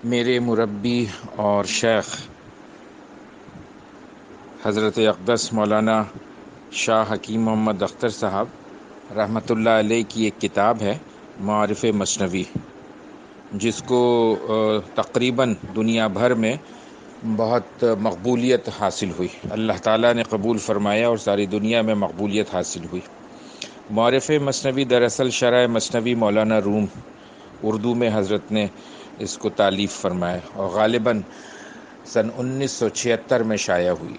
میرے مربی اور شیخ حضرت اقدس مولانا شاہ حکیم محمد اختر صاحب رحمۃ اللہ علیہ کی ایک کتاب ہے معارف مثنوی، جس کو تقریباً دنیا بھر میں بہت مقبولیت حاصل ہوئی۔ اللہ تعالیٰ نے قبول فرمایا اور ساری دنیا میں مقبولیت حاصل ہوئی۔ معارف مثنوی دراصل شرح مثنوی مولانا روم اردو میں حضرت نے اس کو تالیف فرمایا اور غالباً سن 1976 میں شائع ہوئی۔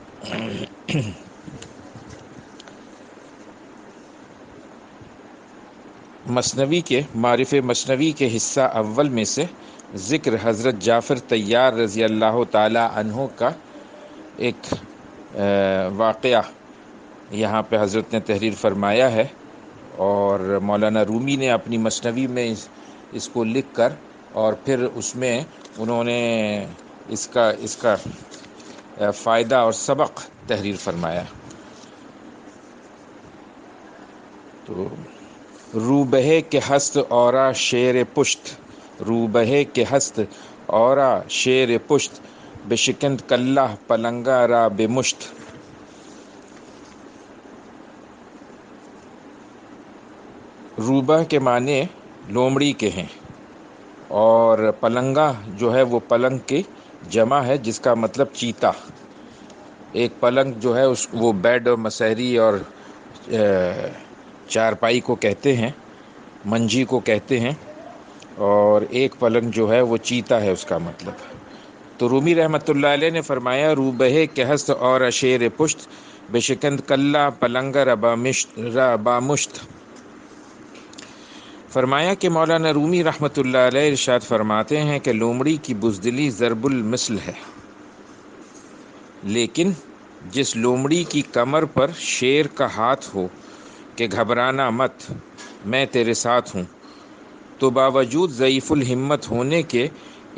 مثنوی کے معارف مثنوی کے حصہ اول میں سے ذکر حضرت جعفر طیار رضی اللہ تعالی عنہ کا ایک واقعہ یہاں پہ حضرت نے تحریر فرمایا ہے، اور مولانا رومی نے اپنی مثنوی میں اس کو لکھ کر اور پھر اس میں انہوں نے اس کا فائدہ اور سبق تحریر فرمایا۔ تو روبہے کے ہست اورا شیر پشت، روبہے کے ہست اورا شیر پشت، بشکند کلہ پلنگا را بمشت۔ روبہ کے معنی لومڑی کے ہیں، اور پلنگا جو ہے وہ پلنگ کی جمع ہے، جس کا مطلب چیتا۔ ایک پلنگ جو ہے وہ بیڈ اور مسہری اور چارپائی کو کہتے ہیں، منجی کو کہتے ہیں، اور ایک پلنگ جو ہے وہ چیتا ہے اس کا مطلب۔ تو رومی رحمۃ اللہ علیہ نے فرمایا روبہے کے ہست اور اشیر پشت، بشکند کلہ پلنگر بامشت۔ فرمایا کہ مولانا رومی رحمۃ اللہ علیہ ارشاد فرماتے ہیں کہ لومڑی کی بزدلی ضرب المثل ہے، لیکن جس لومڑی کی کمر پر شیر کا ہاتھ ہو کہ گھبرانا مت، میں تیرے ساتھ ہوں، تو باوجود ضعیف الہمت ہونے کے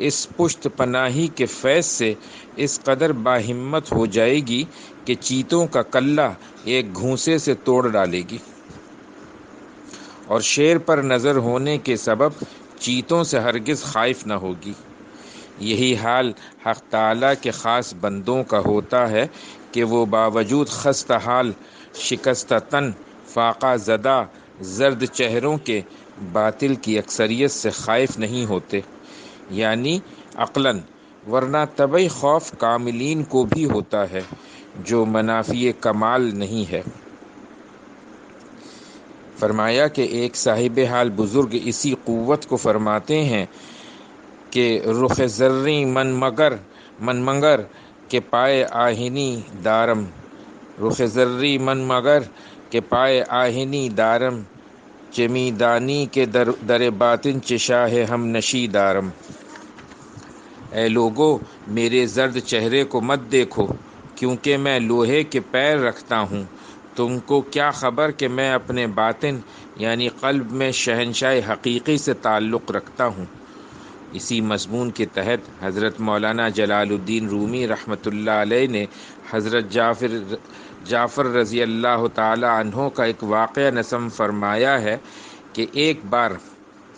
اس پشت پناہی کے فیض سے اس قدر باہمت ہو جائے گی کہ چیتوں کا کلہ ایک گھونسے سے توڑ ڈالے گی، اور شیر پر نظر ہونے کے سبب چیتوں سے ہرگز خائف نہ ہوگی۔ یہی حال حق تعالیٰ کے خاص بندوں کا ہوتا ہے کہ وہ باوجود خستہ حال، شکستہ تن، فاقہ زدہ، زرد چہروں کے باطل کی اکثریت سے خائف نہیں ہوتے، یعنی عقلاً، ورنہ طبعی خوف کاملین کو بھی ہوتا ہے جو منافی کمال نہیں ہے۔ فرمایا کہ ایک صاحب حال بزرگ اسی قوت کو فرماتے ہیں کہ رخ زریں من مگر کہ پائے آہنی دارم، رخ زریں من مگر کہ پائے آہنی دارم، چمی دانی کے در باطن چشاہ ہم نشی دارم۔ اے لوگو، میرے زرد چہرے کو مت دیکھو، کیونکہ میں لوہے کے پیر رکھتا ہوں۔ تم کو کیا خبر کہ میں اپنے باطن یعنی قلب میں شہنشاہ حقیقی سے تعلق رکھتا ہوں۔ اسی مضمون کے تحت حضرت مولانا جلال الدین رومی رحمۃ اللہ علیہ نے حضرت جعفر رضی اللہ تعالی عنہ کا ایک واقعہ نسم فرمایا ہے کہ ایک بار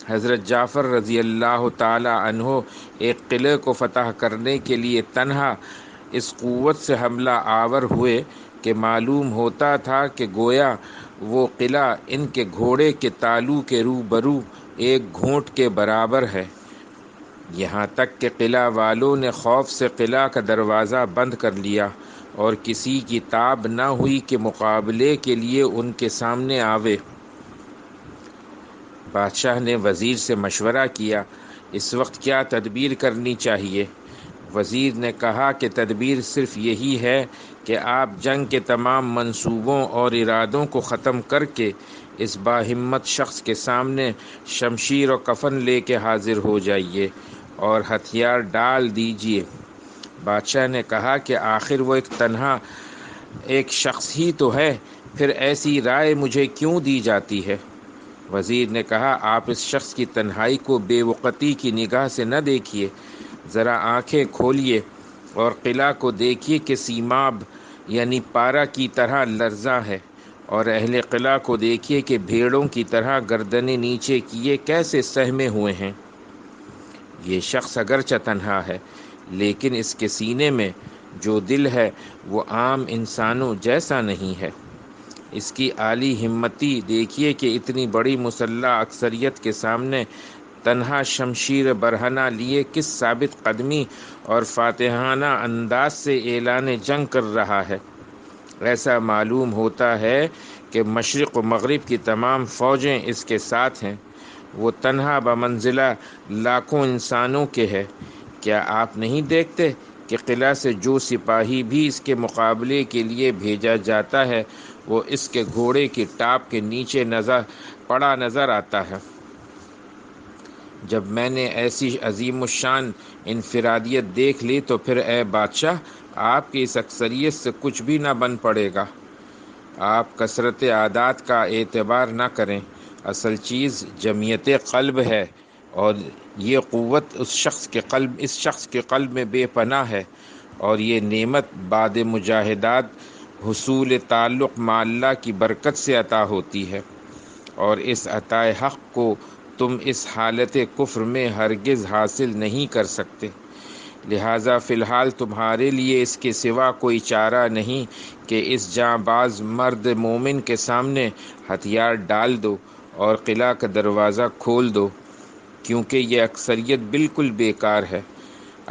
حضرت جعفر رضی اللہ تعالی عنہ ایک قلعے کو فتح کرنے کے لیے تنہا اس قوت سے حملہ آور ہوئے کہ معلوم ہوتا تھا کہ گویا وہ قلعہ ان کے گھوڑے کے تالو کے روبرو ایک گھونٹ کے برابر ہے، یہاں تک کہ قلعہ والوں نے خوف سے قلعہ کا دروازہ بند کر لیا اور کسی کی تاب نہ ہوئی کہ مقابلے کے لیے ان کے سامنے آوے۔ بادشاہ نے وزیر سے مشورہ کیا، اس وقت کیا تدبیر کرنی چاہیے؟ وزیر نے کہا کہ تدبیر صرف یہی ہے کہ آپ جنگ کے تمام منصوبوں اور ارادوں کو ختم کر کے اس باہمت شخص کے سامنے شمشیر و کفن لے کے حاضر ہو جائیے اور ہتھیار ڈال دیجیے۔ بادشاہ نے کہا کہ آخر وہ تنہا ایک شخص ہی تو ہے، پھر ایسی رائے مجھے کیوں دی جاتی ہے؟ وزیر نے کہا آپ اس شخص کی تنہائی کو بے وقتی کی نگاہ سے نہ دیکھیے، ذرا آنکھیں کھولیے اور قلعہ کو دیکھیے کہ سیماب یعنی پارا کی طرح لرزاں ہے، اور اہل قلعہ کو دیکھیے کہ بھیڑوں کی طرح گردنیں نیچے کیے کیسے سہمے ہوئے ہیں۔ یہ شخص اگرچہ تنہا ہے لیکن اس کے سینے میں جو دل ہے وہ عام انسانوں جیسا نہیں ہے۔ اس کی عالی ہمتی دیکھیے کہ اتنی بڑی مسلح اکثریت کے سامنے تنہا شمشیر برہنہ لیے کس ثابت قدمی اور فاتحانہ انداز سے اعلان جنگ کر رہا ہے۔ ایسا معلوم ہوتا ہے کہ مشرق و مغرب کی تمام فوجیں اس کے ساتھ ہیں۔ وہ تنہا بمنزلہ لاکھوں انسانوں کے ہے۔ کیا آپ نہیں دیکھتے کہ قلعہ سے جو سپاہی بھی اس کے مقابلے کے لیے بھیجا جاتا ہے وہ اس کے گھوڑے کی ٹاپ کے نیچے پڑا نظر آتا ہے؟ جب میں نے ایسی عظیم الشان انفرادیت دیکھ لی تو پھر اے بادشاہ آپ کی اس اکثریت سے کچھ بھی نہ بن پڑے گا۔ آپ کثرت اعداد کا اعتبار نہ کریں، اصل چیز جمعیت قلب ہے، اور یہ قوت اس شخص کے قلب میں بے پناہ ہے، اور یہ نعمت بعد مجاہدات حصول تعلق مع اللہ کی برکت سے عطا ہوتی ہے، اور اس عطائے حق کو تم اس حالت کفر میں ہرگز حاصل نہیں کر سکتے۔ لہٰذا فی الحال تمہارے لیے اس کے سوا کوئی چارہ نہیں کہ اس جاں باز مرد مومن کے سامنے ہتھیار ڈال دو اور قلعہ کا دروازہ کھول دو، کیونکہ یہ اکثریت بالکل بیکار ہے۔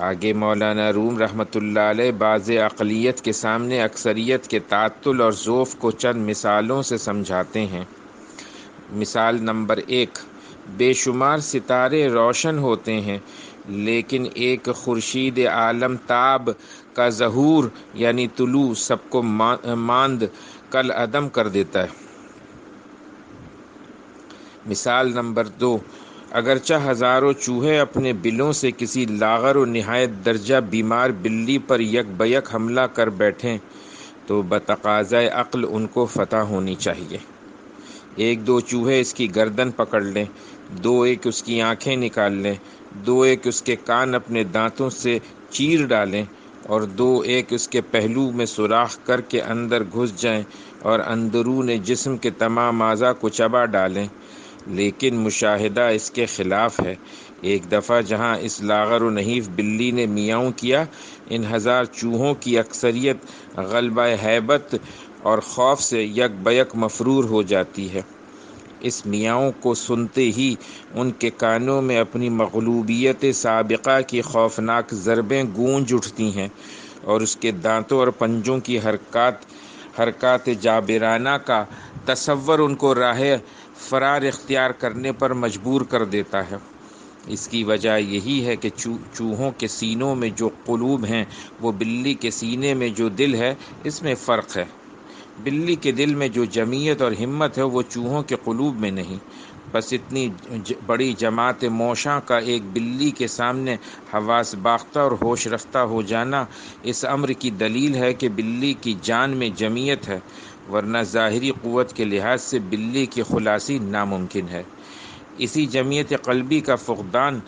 آگے مولانا روم رحمۃ اللہ علیہ بعض اقلیت کے سامنے اکثریت کے تعطل اور ضعف کو چند مثالوں سے سمجھاتے ہیں۔ مثال نمبر 1، بے شمار ستارے روشن ہوتے ہیں لیکن ایک خورشید عالم تاب کا ظہور یعنی طلوع سب کو ماند کل عدم کر دیتا ہے۔ مثال نمبر 2، اگرچہ ہزاروں چوہے اپنے بلوں سے کسی لاغر و نہایت درجہ بیمار بلی پر یک بیک حملہ کر بیٹھیں تو بتقاضۂ عقل ان کو فتح ہونی چاہیے۔ ایک دو چوہے اس کی گردن پکڑ لیں، دو ایک اس کی آنکھیں نکال لیں، دو ایک اس کے کان اپنے دانتوں سے چیر ڈالیں، اور دو ایک اس کے پہلو میں سوراخ کر کے اندر گھس جائیں اور اندرون جسم کے تمام اعضاء کو چبا ڈالیں، لیکن مشاہدہ اس کے خلاف ہے۔ ایک دفعہ جہاں اس لاغر و نحیف بلی نے میاؤں کیا، ان ہزار چوہوں کی اکثریت غلبہ ہیبت اور خوف سے یک بیک مفرور ہو جاتی ہے۔ اس میاؤں کو سنتے ہی ان کے کانوں میں اپنی مغلوبیت سابقہ کی خوفناک ضربیں گونج اٹھتی ہیں، اور اس کے دانتوں اور پنجوں کی حرکات جابرانہ کا تصور ان کو راہ فرار اختیار کرنے پر مجبور کر دیتا ہے۔ اس کی وجہ یہی ہے کہ چوہوں کے سینوں میں جو قلوب ہیں وہ بلی کے سینے میں جو دل ہے اس میں فرق ہے۔ بلی کے دل میں جو جمعیت اور ہمت ہے وہ چوہوں کے قلوب میں نہیں۔ بس اتنی بڑی جماعت موشاں کا ایک بلی کے سامنے حواس باختہ اور ہوش رفتہ ہو جانا اس امر کی دلیل ہے کہ بلی کی جان میں جمعیت ہے، ورنہ ظاہری قوت کے لحاظ سے بلی کی خلاصی ناممکن ہے۔ اسی جمعیت قلبی کا فقدان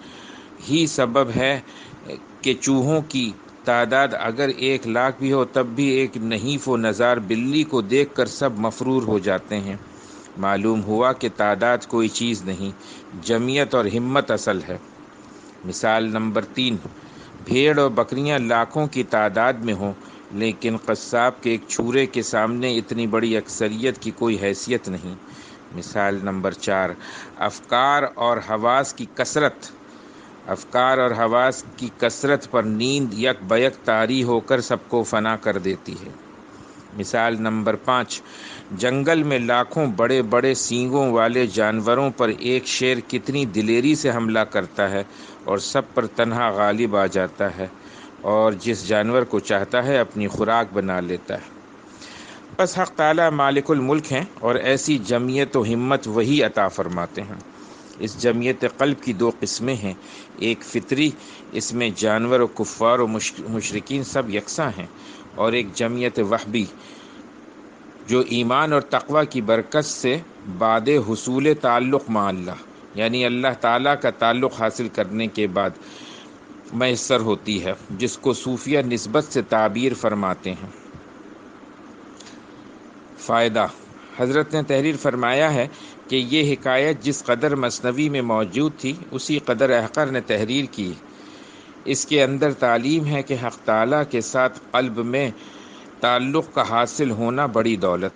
ہی سبب ہے کہ چوہوں کی تعداد اگر 1,00,000 بھی ہو تب بھی ایک نحیف و نزار بلی کو دیکھ کر سب مفرور ہو جاتے ہیں۔ معلوم ہوا کہ تعداد کوئی چیز نہیں، جمعیت اور ہمت اصل ہے۔ مثال نمبر 3، بھیڑ اور بکریاں لاکھوں کی تعداد میں ہوں لیکن قصاب کے ایک چھورے کے سامنے اتنی بڑی اکثریت کی کوئی حیثیت نہیں۔ مثال نمبر 4، افکار اور حواس کی کثرت پر نیند یک بیک طاری ہو کر سب کو فنا کر دیتی ہے۔ مثال نمبر 5، جنگل میں لاکھوں بڑے بڑے سینگوں والے جانوروں پر ایک شیر کتنی دلیری سے حملہ کرتا ہے اور سب پر تنہا غالب آ جاتا ہے، اور جس جانور کو چاہتا ہے اپنی خوراک بنا لیتا ہے۔ بس حق تعالیٰ مالک الملک ہیں اور ایسی جمعیت و ہمت وہی عطا فرماتے ہیں۔ اس جمعیت قلب کی 2 قسمیں ہیں، ایک فطری، اس میں جانور و کفار و مشرکین سب یکساں ہیں، اور ایک جمعیت وہبی جو ایمان اور تقوی کی برکت سے بعد حصول تعلق مع اللہ یعنی اللہ تعالیٰ کا تعلق حاصل کرنے کے بعد میسر ہوتی ہے، جس کو صوفیہ نسبت سے تعبیر فرماتے ہیں۔ فائدہ: حضرت نے تحریر فرمایا ہے کہ یہ حکایت جس قدر مثنوی میں موجود تھی اسی قدر احقر نے تحریر کی۔ اس کے اندر تعلیم ہے کہ حق تعالیٰ کے ساتھ قلب میں تعلق کا حاصل ہونا بڑی دولت